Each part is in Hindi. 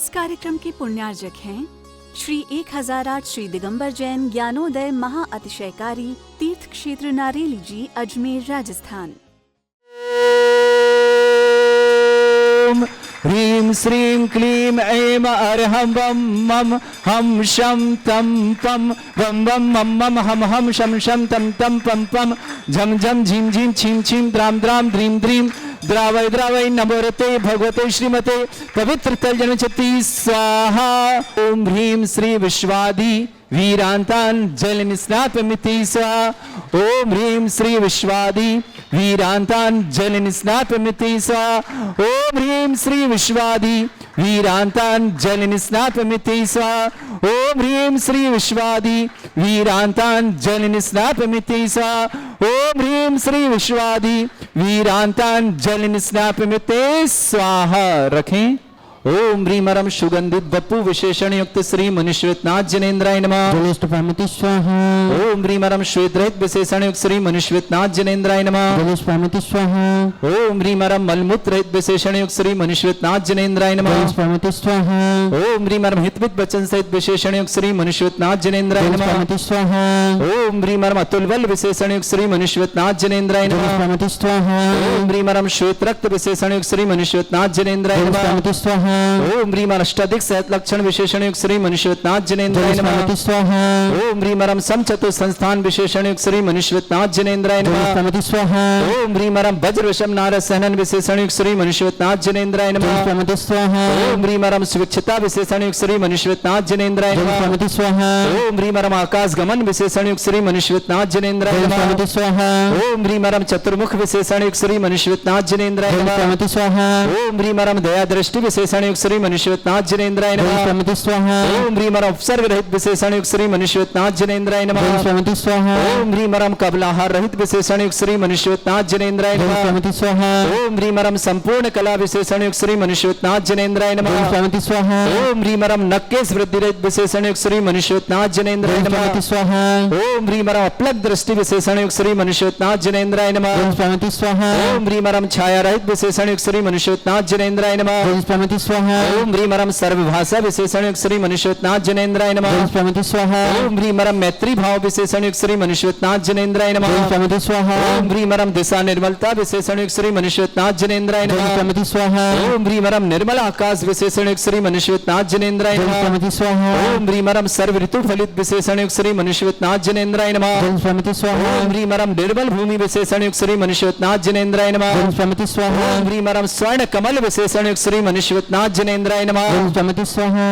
इस कार्यक्रम के पुण्यार्जक हैं श्री 1008 श्री दिगंबर जैन ज्ञानोदय महाअतिशयकारी तीर्थ क्षेत्र नारेली जी, अजमेर, राजस्थान। ह्रीं श्रीं क्लीं ऐं अर्हं वं मम हम शं तं पं वं वं मम मम हम हम शं शं तं तं पं पं झं झं झीं झीं छीं छीं द्रां द्रां द्रीं द्रीं द्रावय द्रावय नमोरते भगवते श्रीमते पवित्र तलजनचति स्वाहा। ओम ह्रीं श्री विश्वादि वीरांतान जल निस्नापमिति स्वाहा। ओम ह्रीं श्री विश्वादि वीरांतान जल निस्नापमिति स्वाहा। ओम ह्रीं श्री विश्वादि वीरांतान जल निस्नापमिति स्वाहा। ओम ह्रीं श्री विश्वादि वीरांतान जल निस्नापमिति स्वाहा। ओम ह्रीं श्री विश्वादि वीरांतान जल निस्नापमिति स्वाहा। रखें। ओम ह्रीमरम सुगंधित बप्पु विशेषण युक्त श्री मनुष्यनाथ जनेन्द्राय नमः। जलेष्टपामिति स्वाहा। ओम ह्रीमरम श्वेत रहित विशेषण युक्त श्री मनुष्यनाथ जनेन्द्राय नमः। जलेष्टपामिति स्वाहा। ओम ह्रीमरम मलमूत्र रहित विशेषण युक्त श्री मनुष्यनाथ जनेन्द्राय नमः। जलेष्टपामिति स्वाहा। ओम ह्रीमरम हितवित वचन सहित विशेषण युक्त श्री मनुष्यनाथ जनेन्द्राय नमः। जलेष्टपामिति स्वाहा। ओम ह्रीमरम अतुल बल विशेषण युक्त श्री मनुष्यनाथ जनेन्द्राय नमः। जलेष्टपामिति स्वाहा। ओम ह्रीमरम श्वेत रक्त विशेषण युक्त श्री मनुष्यनाथ जनेन्द्राय नमः। जलेष्टपामिति स्वाहा। ओम ह्रीमरम अष्टाधिक सहत लक्षण विशेषण युक्त श्री मनुष्यनाथ जनेन्द्राय नमः। जलेष्टपामिति स्वाहा। ओम ह्रीमरम समचतु संस्थान विशेषण युक्त श्री मनुष्यनाथ जनेन्द्राय नमः। जलेष्टपामिति स्वाहा। ओम ह्रीमरम वज्र विषम नारद सहनन विशेषण युक्त श्री मनुष्यनाथ जनेन्द्राय नमः। जलेष्टपामिति स्वाहा। ओम ह्रीमरम स्विच्छता विशेषण युक्त श्री मनुष्यनाथ जनेन्द्राय नमः। जलेष्टपामिति स्वाहा। ओम ह्रीमरम आकाश गमन विशेषण युक्त श्री मनुष्यनाथ जनेन्द्राय नमः। जलेष्टपामिति स्वाहा। ओम ह्रीमरम चतुर्मुख विशेषण युक्त श्री मनुष्यनाथ जनेन्द्राय नमः। जलेष्टपामिति स्वाहा। ओम ह्रीमरम दया दृष्टि विशेषण युक्त श्री मनुष्यनाथ जनेन्द्राय नमः। जलेष्टपामिति स्वाहा। ओम ह्रीमरम उपसर्ग रहित विशेषण युक्त श्री मनुष्यनाथ जनेन्द्राय नमः। जलेष्टपामिति स्वाहा। ओम ह्रीमरम कबलाहार रहित विशेषण युक्त श्री मनुष्यनाथ जनेन्द्राय नमः। जलेष्टपामिति स्वाहा। ओम ह्रीमरम संपूर्ण कला विशेषण युक्त श्री मनुष्यनाथ जनेन्द्राय नमः। जलेष्टपामिति स्वाहा। ओम ह्रीमरम नक्केश वृद्धि रहित विशेषण युक्त श्री मनुष्यनाथ जनेन्द्राय नमः। जलेष्टपामिति स्वाहा। ओम ह्रीमरम अपलक दृष्टि विशेषण युक्त श्री मनुष्यनाथ जनेन्द्राय नमः। जलेष्टपामिति स्वाहा। ओम ह्रीमरम छाया रहित विशेषण युक्त श्री मनुष्यनाथ जनेन्द्राय नमः। जलेष्टपामिति स्वाहा। ओम ह्रीमरम सर्वभाषा विशेषण युक्त श्री मनुष्यनाथ जनेन्द्राय नमः। जलेष्टपामिति स्वाहा। ओम ह्रीमरम मैत्री भाव विशेषण युक्त श्री मनुष्यनाथ जनेन्द्राय नमः। जलेष्टपामिति स्वाहा। ओम ह्रीमरम दिशा निर्मलता विशेषण युक्त श्री मनुष्यनाथ जनेन्द्राय नमः। जलेष्टपामिति स्वाहा। ओम ह्रीमरम निर्मल आकाश विशेषण युक्त श्री मनुष्यनाथ जनेन्द्राय नमः। जलेष्टपामिति स्वाहा। ओम ह्रीमरम सर्व ऋतु फलित विशेषण युक्त श्री मनुष्यनाथ जनेन्द्राय नमः। जलेष्टपामिति स्वाहा। ओम ह्रीमरम निर्मल भूमि विशेषण युक्त श्री मनुष्यनाथ जनेन्द्राय नमः। जलेष्टपामिति स्वाहा। ओम ह्रीमरम स्वर्ण कमल विशेषण युक्त श्री मनुष्यनाथ जनेन्द्राय नमः। जलेष्टपामिति स्वाहा।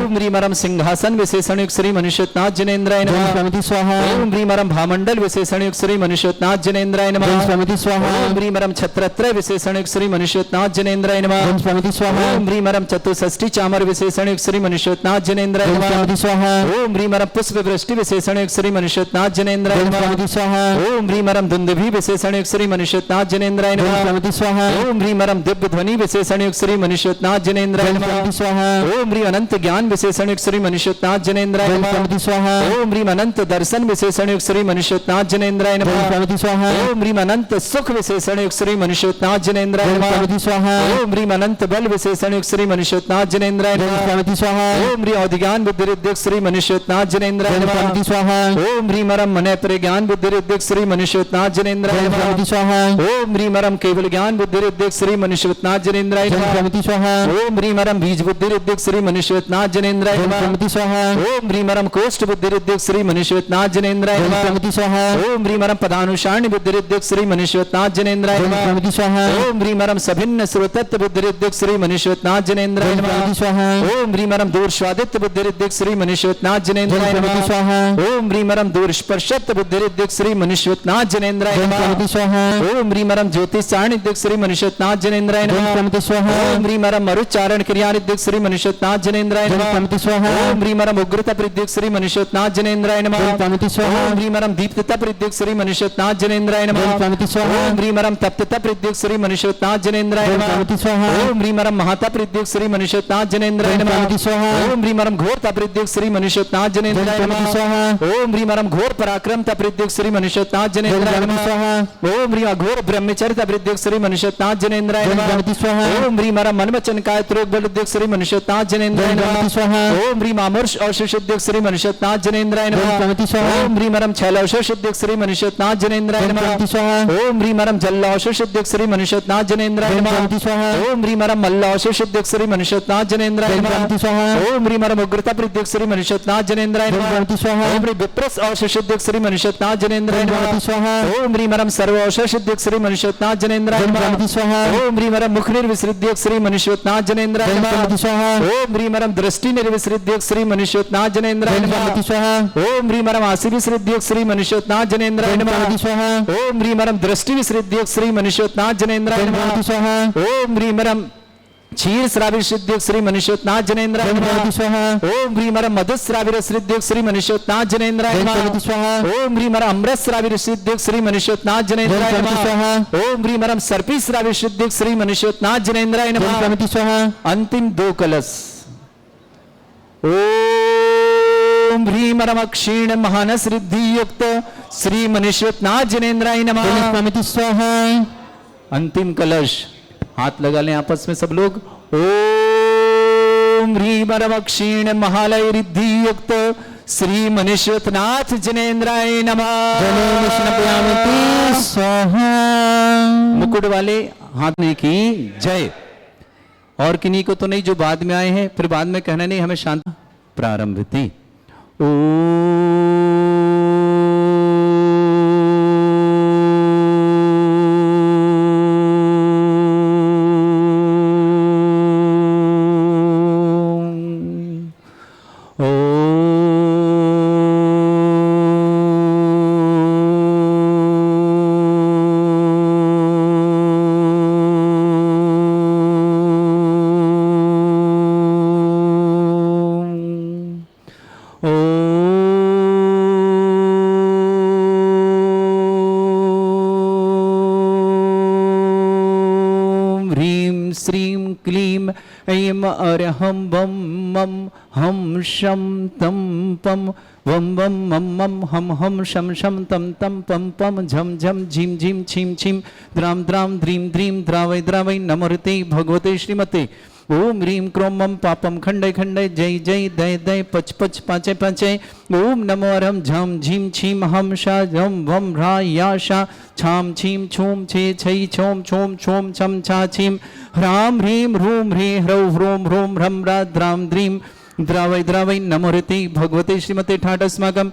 ओम ह्रीमरम सिंहासन विशेषण युक्त श्री मनुष्यनाथ जनेन्द्राय नमः। जलेष्टपामिति स्वाहा। ओम ह्रीमरम भामंडल विशेषण युक्त श्री मनुष्यनाथ जनेन्द्राय नमः। जलेष्टपामिति स्वाहा। ओम ह्रीमरम छत्रत्रय विशेषण युक्त श्री मनुष्यनाथ जनेन्द्राय नमः। जलेष्टपामिति स्वाहा। ओम ह्रीमरम चतुष्षष्टि चामर विशेषण युक्त श्री मनुष्यनाथ जनेन्द्राय नमः। जलेष्टपामिति स्वाहा। ओम ह्रीमरम पुष्प वृष्टि विशेषण युक्त श्री मनुष्यनाथ जनेन्द्राय नमः। जलेष्टपामिति स्वाहा। ओम ह्रीमरम दुंदुभि विशेषण युक्त श्री मनुष्यनाथ जनेन्द्राय नमः। जलेष्टपामिति स्वाहा। ओम ह्रीमरम दिव्य ध्वनि विशेषण युक्त श्री मनुष्यनाथ जनेन्द्राय नमः। जलेष्टपामिति स्वाहा। ओम ह्रीम अनंत ज्ञान विशेषण युक्त श्री मनुष्यनाथ जनेन्द्राय नमः। जलेष्टपामिति स्वाहा। ओम ह्रीम अनंत दर्शन विशेषण युक्त श्री मनुष्यनाथ जनेन्द्राय नमः। जलेष्टपामिति स्वाहा। ओम ह्रीम अनंत सुख विशेषण युक्त श्री मनुष्यनाथ जनेन्द्राय नमः। जलेष्टपामिति स्वाहा। ओम ह्रीम अनंत बल विशेषण युक्त श्री मनुष्यनाथ जनेन्द्राय नमः। जलेष्टपामिति स्वाहा। ओम ह्रीम अधिज्ञान बुद्धि रिद्धिक श्री मनुष्यनाथ जनेन्द्राय नमः। जलेष्टपामिति स्वाहा। ओम ह्रीमरम मन प्रज्ञान बुद्धि रिद्धिक श्री मनुष्यनाथ जनेन्द्राय नमः। जलेष्टपामिति स्वाहा। ओम ह्रीमरम केवल ज्ञान बुद्धि रिद्धिक श्री मनुष्यनाथ जनेन्द्राय नमः। जलेष्टपामिति स्वाहा। ओम ह्रीमरम बीज बुद्धि रिद्धिक श्री मनुष्यनाथ जनेन्द्राय नमः। जलेष्टपामिति स्वाहा। ओम ह्रीमरम कोष्ठ बुद्धि रिद्धिक श्री मनुष्यनाथ जनेन्द्राय नमः। जलेष्टपामिति स्वाहा। ओम ह्रीमरम पदानुसारणी बुद्धि रिद्धिक श्री मनुष्यनाथ जनेन्द्राय नमः। जलेष्टपामिति स्वाहा। ओम ह्रीमरम सभिन्न श्रोतत्व बुद्धि रिद्धिक श्री मनुष्यनाथ जनेन्द्राय नमः। जलेष्टपामिति स्वाहा। ओम ह्रीमरम दूर स्वादित्य बुद्धि रिद्धिक श्री मनुष्यनाथ जनेन्द्राय जलेष्टपामिति नमः। स्वाहा। ओम ह्रीमरम दूर स्पर्शत्व बुद्धि रिद्धिक श्री मनुष्यनाथ जनेन्द्राय नमः। जलेष्टपामिति स्वाहा। ओम ह्रीमरम ज्योतिष सान्निधिक श्री मनुष्यनाथ जनेन्द्राय नमः। जलेष्टपामिति स्वाहा। ओम ह्रीमरम मरुच्चारण क्रिया रिद्धिक श्री मनुष्यनाथ जनेन्द्राय नमः। त्वमिति स्वाहा ओम ह्रीमरम उग्रता प्रद्युत श्री मनुष्योत्नाथ जनेन्द्राय नमः त्वमिति स्वाहा ओम ह्रीमरम दीप्तता प्रद्युत श्री मनुष्योत्नाथ जनेन्द्राय नमः त्वमिति स्वाहा ओम ह्रीमरम तप्तता प्रद्युत श्री मनुष्योत्नाथ जनेन्द्राय नमः त्वमिति स्वाहा ओम ह्रीमरम महाता प्रद्युत श्री मनुष्योत्नाथ जनेन्द्राय नमः त्वमिति स्वाहा ओम ह्रीमरम घोरता प्रद्युत श्री मनुष्योत्नाथ जनेन्द्राय त्वमिति नमः स्वाहा ओम ह्रीमरम घोर पराक्रमता प्रद्युत श्री मनुष्योत्नाथ जनेन्द्राय त्वमिति नमः स्वाहा ओम ह्रीमा घोर ब्रह्मचर्यता प्रद्युत श्री मनुष्योत्नाथ जनेन्द्राय नमः त्वमिति स्वाहा ओम ह्रीमरम मनमचन काय त्रोग बलुद्युत श्री मनुष्योत्नाथ जनेन्द्राय नमः त्वमिति स्वाहा ओम ह्रीम अमर्ष औषुद्युत श्री मनुष्योत्नाथ जनेन्द्राय नमः त्वमिति स्वाहा ओम ह्रीमरम छैल औषुद्युत श्री मनुष्योत्नाथ जनेन्द्राय नमः त्वमिति स्वाहा ओम ह्रीमरम जल औषुद्युत श्री मनुष्योत्नाथ जनेन्द्राय नमः त्वमिति स्वाहा ओम ह्रीमरम मल्ल औषुद्युत श्री मनुष्योत्नाथ जनेन्द्राय नमः त्वमिति स्वाहा ओम ह्रीमरम उग्रता प्रद्युत श्री मनुष्योत्नाथ जनेन्द्राय नमः त्वमिति स्वाहा ओम ह्री विप्रस औषुद्युत श्री मनुष्योत्नाथ जनेन्द्राय नमः त्वमिति स्वाहा ओम ह्रीमरम सर्व औषुद्युत श्री मनुष्योत्नाथ जनेन्द्राय नमः त्वमिति स्वाहा ओम ह्रीमरम मुख निर्विसृद्युत श्री मनुष्योत्नाथ जनेन्द्राय नमः त्वमिति स्वाहा ओम ह्रीमरम दृष्टि निर्विसृद्युत श्री मनुष्योत्नाथ जनेन्द्राय नमः त्वमिति स्वाहा ओम ह्रीमरम आसि विसृद्युत श्री मनुष्योत्नाथ जनेन्द्राय नमः त्वमिति स्वाहा ओम ह्रीमरम दृष्टि विसृद्युत श्री मनुष्योत्नाथ जनेन्द्राय नमः त्वमिति स्वाहा ओम ह्रीमरम क्षीर श्राविश्रुद्युत श्री मनुष्योत्नाथ जनेन्द्राय नमः त्वमिति स्वाहा ओम ह्रीमरम मधुश्राविरश्रुद्युत श्री मनुष्योत्नाथ जनेन्द्राय नमः त्वमिति स्वाहा ओम ह्रीमरम अमृतश्राविरश्रुद्युत श्री मनुष्योत्नाथ जनेन्द्राय त्वमिति नमः स्वाहा ओम ह्रीमरम सर्पिश्राविरश्रुद्युत श्री मनुष्योत्नाथ जनेन्द्राय नमः त्वमिति स्वाहा अंतिम 2 कलश ओम ह्रीमरम क्षीण महानस रिद्धि युक्त श्री मनुष्योत्नाथ जनेन्द्राय नमः त्वमिति स्वाहा अंतिम कलश हाथ लगा लें आपस में सब लोग ओम ह्रीमरम क्षीण महालय रिद्धि युक्त श्री मनुष्योत्नाथ जनेन्द्राय नमः जलेन स्नापयामि स्वाहा मुकुट वाले हाथ में की जय। और किन्हीं को तो नहीं जो बाद में आए हैं, फिर बाद में कहना नहीं, हमें शांत प्रारंभ थी। श्रीं क्लीं ऐं अरहं वं मं हं शं तं पं वं वं मं मं हं हं शं शं तं तं पं पं झं झं झीं झीं छीं छीं द्रां द्रां द्रीं द्रीं द्रावै द्रावै नमोऽर्ते भगवते श्रीमते ओम ह्रीं क्रों मं पापं खण्डय खण्डय जय जय दय दय पच पच पाचय पाचय ओम नमो अरहं झं झीं छीं हं शा झं वं ह्रा या शा छां छीं छूं छे छै छौं छौं छौं छं छा छीं ह्रां ह्रीं ह्रूं ह्रीं ह्रौं ह्रों ह्रों ह्रं ह्रा द्रां द्रीं द्रावै द्रावै नमोऽर्ते भगवते श्रीमते ठाठ अस्माकं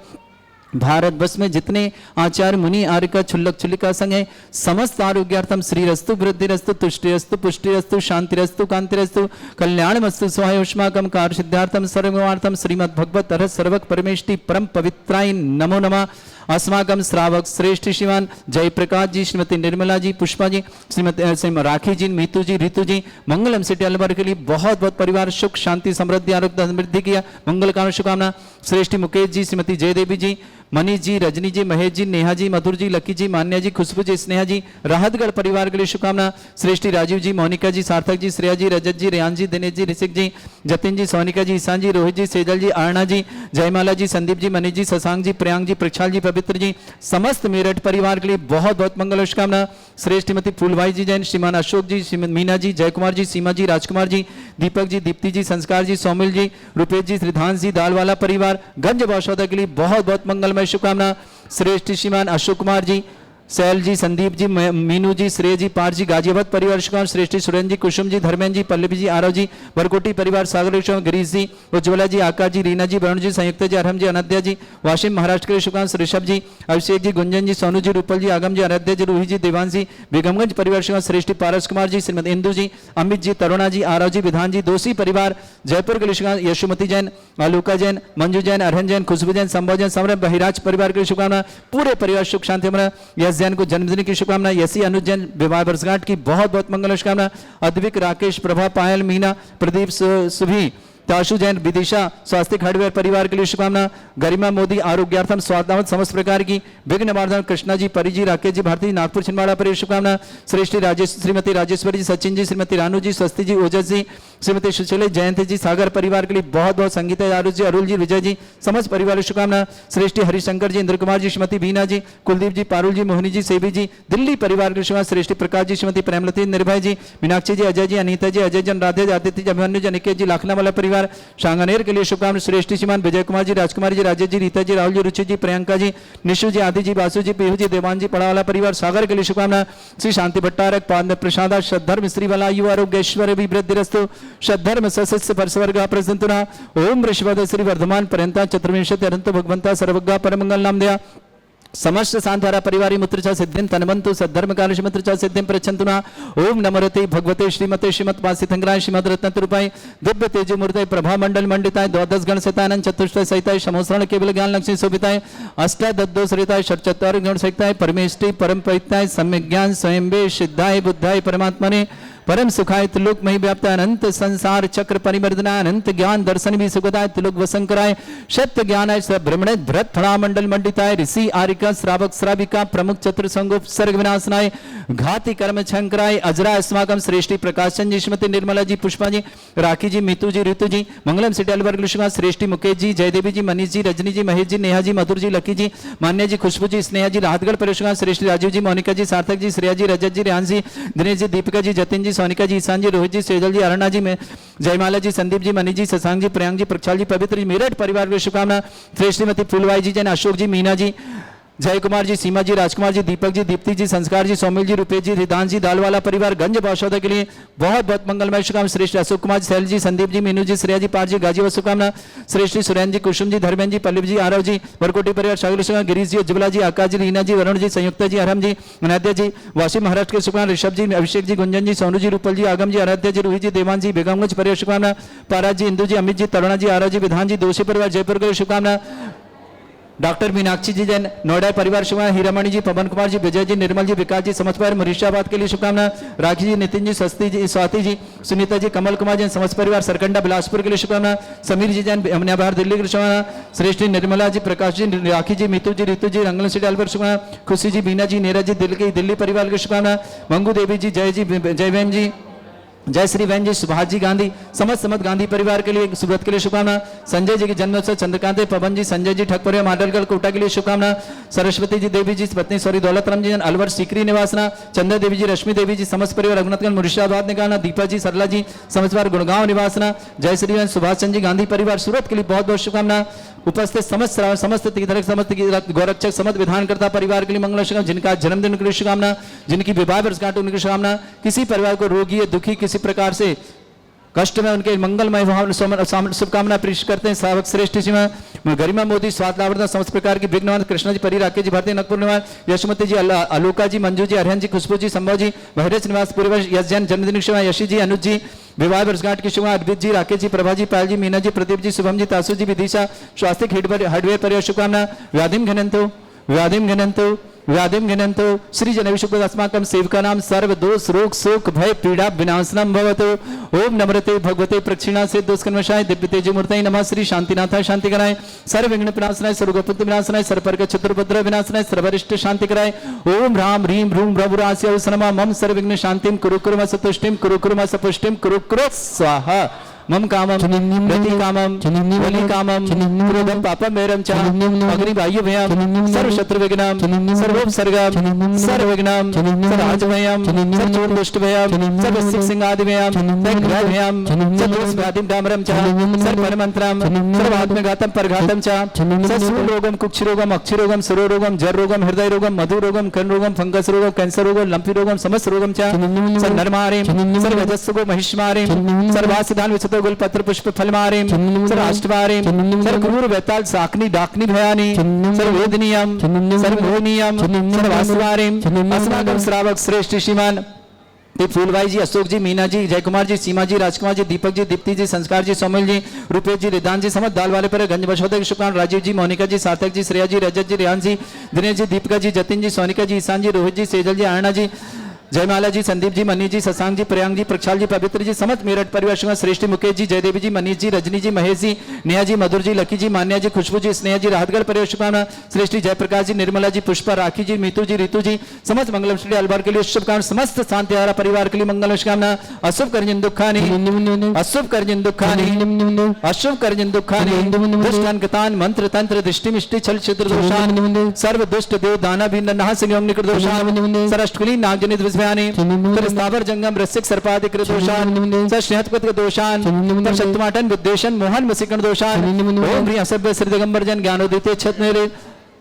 भारतवर्ष में जितने आचार्य मुनि आर्य छुल्लक छुल्लिका संघ है, समस्त आरोग्यार्थम श्रीरस्तु वृद्धिरस्तु तुष्टिरस्तु पुष्टिरस्तु शांतिरस्तु कांतिरस्तु कल्याणमस्तु स्वायोष्माकम कार्य सिद्धार्थम सर्वमार्थम श्रीमद् भगवत अरहत सर्वक परमेष्टि परम पवित्राय नमो नमः। अस्माकम श्रावक श्रेष्ठ श्रीमान जयप्रकाश जी, श्रीमती निर्मला जी, पुष्पा जी, श्रीमती राखी जी, मीतू जी, रीतू जी, मंगलम सिटी अलवर के लिए बहुत बहुत परिवार सुख शांति समृद्धि आरोग्य समृद्धि किया मंगल कामना शुभकामना। श्रेष्ठ मुकेश जी, श्रीमती जयदेवी जी, मनीष जी, रजनी जी, महेश जी, नेहा जी, मधुर जी, लकी जी, मान्या जी, खुशबू जी, स्नेहा जी, राहतगढ़ परिवार के लिए शुभकामना। श्रेष्ठी राजीव जी, मोनिका जी, सार्थक जी, श्रेया जी, रजत जी, रेयान जी, दिनेश जी, ऋषिक जी, जतिन जी, सोनिका जी, ईशान जी, रोहित जी, सेजल जी, आरणा जी, जयमाला जी, संदीप जी, मनीष जी, शशांक जी, प्रियांक जी, प्रक्षाल जी, पवित्र जी, समस्त मेरठ परिवार के लिए बहुत बहुत मंगल शुभकामना। श्रेष्ठ श्रीमती फूलभाई जी जैन, श्रीमान अशोक जी, श्रीमती मीना जी, जयकुमार जी, सीमा जी, राजकुमार जी, दीपक जी, दीप्ति जी, संस्कार जी, सौमिल जी, रुपेश जी, श्रीधांश जी, दालवाला परिवार गंज बौशौदा के लिए बहुत बहुत मंगलमय शुभकामना। श्रेष्ठ श्रीमान अशोक कुमार जी, सैल जी, संदीप जी, मीनू जी, श्रेय जी, पार जी, गाजियाबाद परिवार शुभकामना। श्रेष्ठी सुरेंद्र जी, कुसुम जी, धर्मेंद्र जी, पल्लवी जी, आरव जी, बरकोटी परिवार सागर गिरीश जी, उज्ज्वला जी, आकाश जी, रीना जी, वरुण जी, संयुक्त जी, अरहम जी, अनद्या जी, वाशिम महाराष्ट्र के लिए शुभकामना। ऋषभ जी, अभिषेक जी, गुंजन जी, सोनू जी, रूपल जी, आगम जी, अनद्या जी, रूही जी, देवांश जी, बेगमगंज परिवार शुभकामना। श्रेष्ठी पारस कुमार जी, श्रीमती इंदू जी, अमित जी, तरुणा जी, आरव जी, विधान जी, दोषी परिवार जयपुर के लिए शुभकामना। यशुमती जैन, आलूका जैन, मंजू जैन, अरहन जैन, खुशबू जैन, संभव जैन, समर बहिराज परिवार के लिए शुभकामना। पूरे परिवार सुख शांति हमारा। यश जैन को जन्मदिन की शुभकामना। यसी अनुज जैन विवाह वर्षगांठ की बहुत बहुत मंगल शुभकामना। अद्विक, राकेश, प्रभा, पायल, मीना, प्रदीप, सुभी ताशु जैन विदिशा स्वास्थ्य हार्डवेयर परिवार के लिए शुभकामना। गरिमा मोदी आरोग्यार्थम स्वादावत समस्त प्रकार की विघ्न निवारण कृष्णा जी परी जी राकेश जी भारती नागपुर छिंदवाड़ा पर शुभकामना। श्रीमती राजेश्वरी जी सचिन जी श्रीमती रानू जी स्वस्ति जी ओजस जी श्रीमती सुशील जयंत जी सागर परिवार के लिए बहुत बहुत संगीता आरुष जी अरुल जी विजय जी समस्त परिवार शुभकामना। श्रेष्ठी हरिशंकर जी इंद्र कुमार जी श्रीमती बीना जी कुलदीप जी पारुल जी मोहिनी जी सेवी जी दिल्ली परिवार के शुभकामना। श्रेष्ठी प्रकाश जी श्रीमती प्रेमलती निर्भय जी मीनाक्षी जी अजय जी अनीता जी अजय जन राधे आदित्य जी अभिमन्यु जी अनिकेत जी लाखना वाला परिवार शांगानेर के लिए शुभकामना। श्रेष्ठी श्रीमान विजय कुमार जी राजकुमारी जी राजेश जी रीता जी राहुल जी रुचि जी प्रियंका जी निशु जी आदि जी बासु जी पीहू जी देवान जी पड़ा वाला परिवार सागर के लिए शुभकामना। श्री शांति भट्टारक पाद प्रसादा श्रद्धर्म श्री वाला यु आरोग्यश्वर भी वृद्धिरस्तु श्रद्धर्म सस्य परस्वर्ग प्रसन्ना ओम ऋषभद श्री वर्धमान पर्यंता चतुर्विंशति अनंत भगवंता सर्वज्ञ परमंगल नाम दया समस्त सांधारा परिवारी मुत्रचा सिद्धिं तनवंतु सद्धर्म कालश मुत्रचा सिद्धिं प्रचंतुना ओम नमरते भगवते श्रीमते श्रीमत पासितंगराय श्रीमद रत्न रूपाय दिव्य तेज मूर्तय प्रभा मंडल मंडिताय द्वादश गण सहितानंद चतुष्टय सहिताय समोसरण केवल ज्ञान लक्ष्मी शोभिताय अष्टादश सरिताय षट्चत्वार गुण सहिताय परमेष्टि परम पवित्राय सम्यक ज्ञान स्वयंवे सिद्धाय बुद्धाय परमात्मने परम सुखाय त्रिलोक मही व्याप्त अनंत संसार चक्र परिमर्दना अनंत ज्ञान दर्शन भी सुखदाय त्रिलोक वसंकराय सत्य ज्ञानाय ब्रह्मणे भ्रत फणा मंडल मंडिताय ऋषि आरिका श्रावक श्राविका प्रमुख चतुर संगोप सर्ग विनाशनाय घाति कर्म शंकराय अजरा अस्माकम श्रेष्ठी प्रकाशन जी श्रीमती निर्मला जी पुष्पा जी राखी जी मीतू जी ऋतु जी मंगलम सिटी अलवर श्रेष्ठी मुकेश जी जयदेवी जी मनीष जी रजनी जी महेश जी नेहा जी मधुर जी लकी जी मान्य जी खुशबू जी स्नेहा जी राहतगढ़ परिश्रम श्रेष्ठी राजीव जी मोनिका जी सार्थक जी श्रेया जी रजत जी रेहान जी दिनेश जी दीपिका जी जतिन जी सोनिका जी ईशान जी रोहित जी सेजल जी अरुणा जी में जयमाला जी संदीप जी मनीष जी शशांक जी प्रियांक जी प्रक्षाल जी पवित्र जी मेरठ परिवार की शुभकामना। श्रीमती फूलबाई जी जैन अशोक जी मीना जी जय कुमार जी सीमा जी राजकुमार जी दीपक जी दीप्ति जी संस्कार जी सौमिल जी रुपेश जी रिदान जी दालवाला परिवार गंज बौशौदा के लिए बहुत बहुत मंगलमय शुभकामना। श्रेष्ठ अशोक कुमार शैल जी संदीप जी मीनू जी श्रेया जी पार जी गाजी शुभकामना। श्रेष्ठी सुरेंद्र जी कुसुम जी धर्मेंद्र जी पल्लव जी आरव जी वरकोटी परिवार शागिल शुभकामना। गिरीश जी उज्ज्वला जी आकाश जी रीना जी वरुण जी संयुक्ता जी अरहम जी अनाध्या जी वासी महाराष्ट्र के शुभकामना। ऋषभ जी अभिषेक जी गुंजन जी सोनू जी रूपल जी आगम जी आराध्या जी रूही जी देवान जी बेगमगंज परिवार शुभकामना। पाराज जी इंदु जी अमित जी तरुणा जी आरव जी विधान जी दोषी परिवार जयपुर के शुभकामना। डॉक्टर मीनाक्षी जी जैन नोएडा परिवार शुभकामना। हीरामणि जी पवन कुमार जी विजय जी निर्मल जी विकास जी समस्त परिवार मुरीशाबाद के लिए शुभकामना। राखी जी नितिन जी स्वस्ति जी स्वाति जी सुनीता जी कमल कुमार जैन समस्त परिवार सरकंडा बिलासपुर के लिए शुभकामना। समीर जी जैन अमनिया बाहर दिल्ली के लिए शुभकामना। श्रेष्ठी निर्मला जी प्रकाश जी राखी जी मीतू जी ऋतु जी रंगल सिटी अलवर शुभकामना। खुशी जी बीना जी नीरज जी दिल्ली परिवार की शुभकामना। मंगू देवी जी जय जी जयवेन जी जय श्री वैन जी सुभाष जी गांधी समस्त गांधी परिवार के लिए सूरत के लिए शुभकामना। संजय जी की जन्मोत्सव चंद्रकांत पवन जी संजय जी ठकपुरिया माडलगढ़ कोटा के लिए शुभकामना। सरस्वती जी देवी जी पत्नी सॉरी दौलतराम जी अलवर सीकरी निवासना। चंद्र देवी जी रश्मि देवी जी समस्त परिवार रघुनाथगंज मुर्शिदाबाद निकालना। दीपा जी सरला जी समस्त परिवार गुड़गांव निवासना। जय श्री वैन सुभाष चंद्र जी गांधी परिवार सूरत के लिए बहुत बहुत शुभकामना। उपस्थित समस्त तीर्थरक समस्त गौरक्षक समस्त विधानकर्ता परिवार के लिए मंगल शुभकामना। जिनका जन्मदिन के लिए शुभकामना जिनकी विवाह वर्षगांठ उनकी शुभकामना। किसी परिवार को रोगी दुखी किसी प्रकार से कष्ट में उनके मंगलमय शुभकामना प्रेषित करते हैं। श्रावक श्रेष्ठ जी में गरिमा मोदी स्वाद लावर्धन समस्त प्रकार की विघ्नवान कृष्णा जी परी राकेश जी भारतीय नागपुर निवास यशमती जी अलोका जी मंजू जी अरिहन जी खुशबू जी संभव जी बहरेज निवास पूर्व यश जैन जन्मदिन शुभ यशी जी अनुज जी विवाह वर्षगांठ की शुभ अद्वित जी राकेश जी प्रभा जी पायल जी मीना जी प्रदीप जी शुभम जी तासु जी विदिशा स्वास्थ्य हार्डवेयर परिवार शुभकामना। व्याधिम घनंतो श्री जनविशुद्ध अस्माकं सेवका नाम सर्व दोष रोग शोक भय पीड़ा विनाशनम भवतु। ओम नमरते भगवते प्रक्षिणा से दोषकन्वशाय दिव्य तेज मूर्तये नमः। श्री शांतिनाथाय शांति कराय सर्व विघ्न विनाशनाय सर्वगुप्त विनाशनाय सर्वपर्ग चतुर्भद्र विनाशनाय सर्वरिष्ट शांति कराय। ओम राम ह्रीम भ्रूम भ्रभुरास्य नमः। मम सर्व विघ्न शांतिम कुरु कुरु सतुष्टिम कुरु कुरु सपुष्टिम कुरु कुरु स्वाहा। मम कामम रति कामम बलि कामम क्रोधम पापम मेरम च अग्नि वायु भयम सर्व शत्रु विघ्नम सर्वोपसर्गम सर्व विघ्नम सर्वाज भयम सर्व दुष्ट भयम सर्व सिख सिंहादि भयम ग्रह भयम सर्व व्याधिम डामरम च सर्व परमंत्रम सर्व आत्मघातम परघातम च सर्व रोगम कुक्ष रोगम अक्षि रोगम सुरो रोगम जर रोगम हृदय रोगम मधु रोगम कर्ण रोगम फंगस रोगम कैंसर रोगम लंपी रोगम समस्त रोगम च सर्व नरमारिम सर्व रजस्सुगो महिष्मारिम सर्वासिधान विचतो गुलपत्र पुष्प फलमारिम सर्वाष्टवारिम सर्वक्रूर वैताल साकनी डाकनी भयानी सर्ववेदनीयम सर्वमोहनीयम सर्वास्वारिम अस्माकं श्रावक श्रेष्ठ श्रीमान फूलबाई जी अशोक जी मीना जी जय कुमार जी सीमा जी राजकुमार जी दीपक जी दीप्ति जी संस्कार जी सोमिल जी रुपेश जी रिदान जी समस्त दाल वाले पर गंज बशौदा की शुभकामना। राजीव जी मोनिका जी सार्थक जी श्रेया जी रजत जी रेहान जी दिनेश जी दीपिका जी जतिन जी सोनिका जी ईशान जी रोहित जी सेजल जी आरणा जी जयमाला जी, संदीप जी, मनीष जी, शशांक जी, प्रयांग जी, प्रक्षाल जी, पवित्र जी, समस्त मेरठ परिवार शुभ श्रेष्ठी, मुकेश जी, जयदेवी जी, मनीष जी, रजनी जी, महेश जी, नेहा जी, मधुर जी, लकी जी, मान्या जी, खुशबू जी, स्नेहा जी, राहतगढ़ परिवार शुभकामना श्रेष्ठी, जयप्रकाश जी, निर्मला जी, पुष्पा, राखी जी, मीतू जी, ऋतु जी, समस्त मंगलम श्री अलवर के लिए शुभकामना, समस्त शांति हारा परिवार के लिए मंगल शुभकामना, अशुभ कर्जन दुखानी, अशुभ कर्जन दुखानी, अशुभ कर्जन दुखानी, दुष्ट अंकतान मंत्र तंत्र दृष्टि मिष्टि छल छिद्र दोषान, सर्व दुष्ट देव दाना भी नहा संयम निकट दोषान, सरष्टकुली नागजनित विस्मयानि, स्थावर जंगम रसिक सर्पादिक दोषान, स्नेहत्पत दोषान, शत्रुमाटन विद्वेषण मोहन वसिकण दोषान, ओम ह्रीं असभ्य श्री दिगंबर जन ज्ञानोदित्य छत्नेरे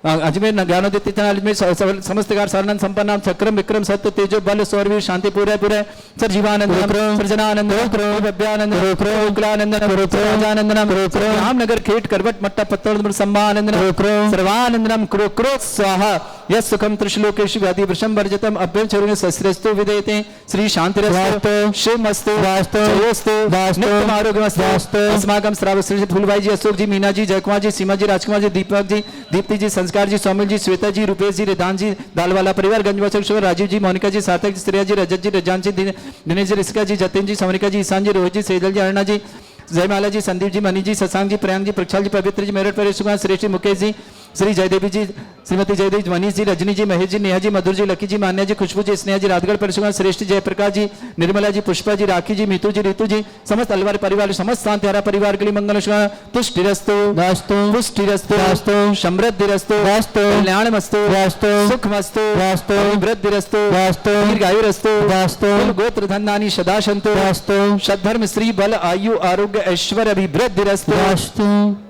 अजमेर ज्ञानोदित्य अजमेर समस्त कार शरणन संपन्नाम चक्रम विक्रम सत्य तेजो बल सौरवीर शांति पूरे पूरे सर जीवानंद सृजनानंद भव्यानंद कुलानंदन राजानंदनम रामनगर खेट करवट मट्टा पत्तड़ सम्मानंदन सर्वानंदनम क्रो क्रो स्वाहा यस सुखम त्रिश्लोकेश व्याधि वृषम वर्जितम अभ्यंचरुण सस्रस्तु विदेते श्री शांतिरस्तु शिवमस्तु जयोस्तु नित्यम आरोग्यमस्तु अस्माकं श्रावक श्री फूलभाई जी, अशोक जी, मीना जी, जयकुमार जी, सीमा जी, राजकुमार जी, दीपक जी, दीप्ति जी, संस्कार जी, सौमिल जी, श्वेता जी, रुपेश जी, रिदान जी, दालवाला परिवार, गंजवासक, राजीव जी, मोनिका जी, सार्थक जी, श्रेया जी, रजत जी, रजान जी, दिनेश जी, रिस्का जी, जतिन जी, समरिका जी, ईशान जी, रोहित जी, सेजल जी, अरुणा जी, जयमाला जी, संदीप जी, मनीष जी, शशांक जी, प्रयांग जी, प्रक्षाल जी, पवित्र जी, मेरठ परिवार सुखा श्रेष्ठी, मुकेश जी, श्री जयदेवी जी, श्रीमती जयदेवी, मनीष जी, रजनी जी, महेश जी, नेहा जी, मधुर जी, लकी जी, मान्या जी, खुशबू जी, स्नेहा जी, राधगढ़ परिसुखा श्रेष्ठी, जयप्रकाश जी, निर्मला जी, पुष्पा जी, राखी जी, मीतू जी, ऋतु जी, समस्त अलवर परिवार, समस्त शांति हरा परिवार के लिए मंगल तुष्टिरस्तु पुष्टिरस्तु समृद्धिरस्तु कल्याणमस्तु सुखमस्तु वृद्धिरस्तु दीर्घायुरस्तु गोत्र धनानि सदा सन्तु सद्धर्म श्री बल आयु आरोग्य ऐश्वर्य अभिवृद्धिरस्तु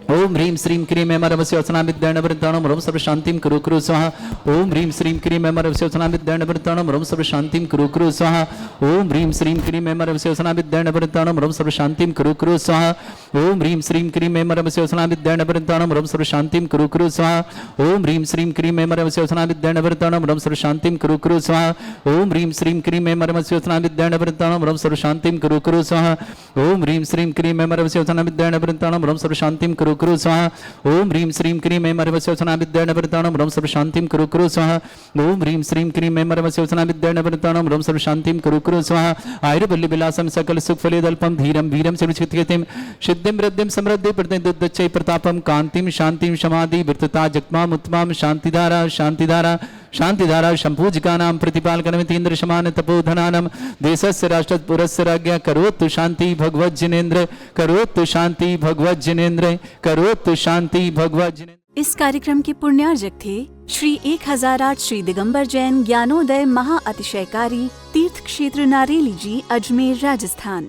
ओम ह्रीं श्रीं क्रीं एमरवस्य वचनाभिद्यर्णवृत्ताणं रोम सर्व शांतिं कुरु कुरु स्वाहा ओम ह्रीं श्रीं क्रीं एमरवस्य वचनाभिद्यर्णवृत्ताणं रोम सर्व शांतिं कुरु कुरु स्वाहा ओम ह्रीं श्रीं क्रीं एमरवस्य वचनाभिद्यर्णवृत्ताणं रोम सर्व शांतिं कुरु कुरु स्वाहा ओम ह्रीं श्रीं क्रीं एमरवस्य वचनाभिद्यर्णवृत्ताणं रोम सर्व शांतिं कुरु कुरु स्वाहा ओम ह्रीं श्रीं क्रीं एमरवस्य वचनाभिद्यर्णवृत्ताणं रोम सर्व शांतिं कुरु कुरु स्वाहा ओम ह्रीं श्रीं क्रीं एमरवस्य वचनाभिद्यर्णवृत्ताणं रोम सर्व शांतिं कुरु कुरु स्वाहा ओम ह्रीं श्रीं क्रीं एमरवस्य वचनाभिद्यर्णवृत्ताणं रोम सर्व शांतिं कुरु कुरु स्वाहा ओम ह्रीं श्रीं क्रीं एमरवस्य वचनाभिद्यर्णवृत्ताणं रोम सर्व शांतिं कुरु कुरु स्वाहा ओम ह्रीं श्रीं क्रीं एमरवस्य वचनाभिद्यर्णवृत्ताणं रोम सर्व शांतिं कुरु कुरु स्वाहा आयुर्बल्ली विलासं सकल सुखफलेदल्पं धीरं वीरं सुचितिं सिद्धिं वृद्धिं समृद्धि प्रतिदुच्चै प्रतापं कांतिं शांतिं समाधि वृत्तता जगमाम उत्तमां शांतिधारा शांतिधारा शांतिधारा शंपूजिकानां प्रतिपालकनमितीन्द्र शमान तपोधनानं देशस्य राष्ट्रपुरस्य राज्ञा करोतु शांति भगवत जिनेन्द्र करोतु शांति भगवत जिनेन्द्र करोतु शांति भगवत जिनेन्द्र। इस कार्यक्रम के पुण्यार्जक थे श्री 1008 श्री दिगंबर जैन ज्ञानोदय महाअतिशयकारी तीर्थ क्षेत्र नारेली जी, अजमेर, राजस्थान।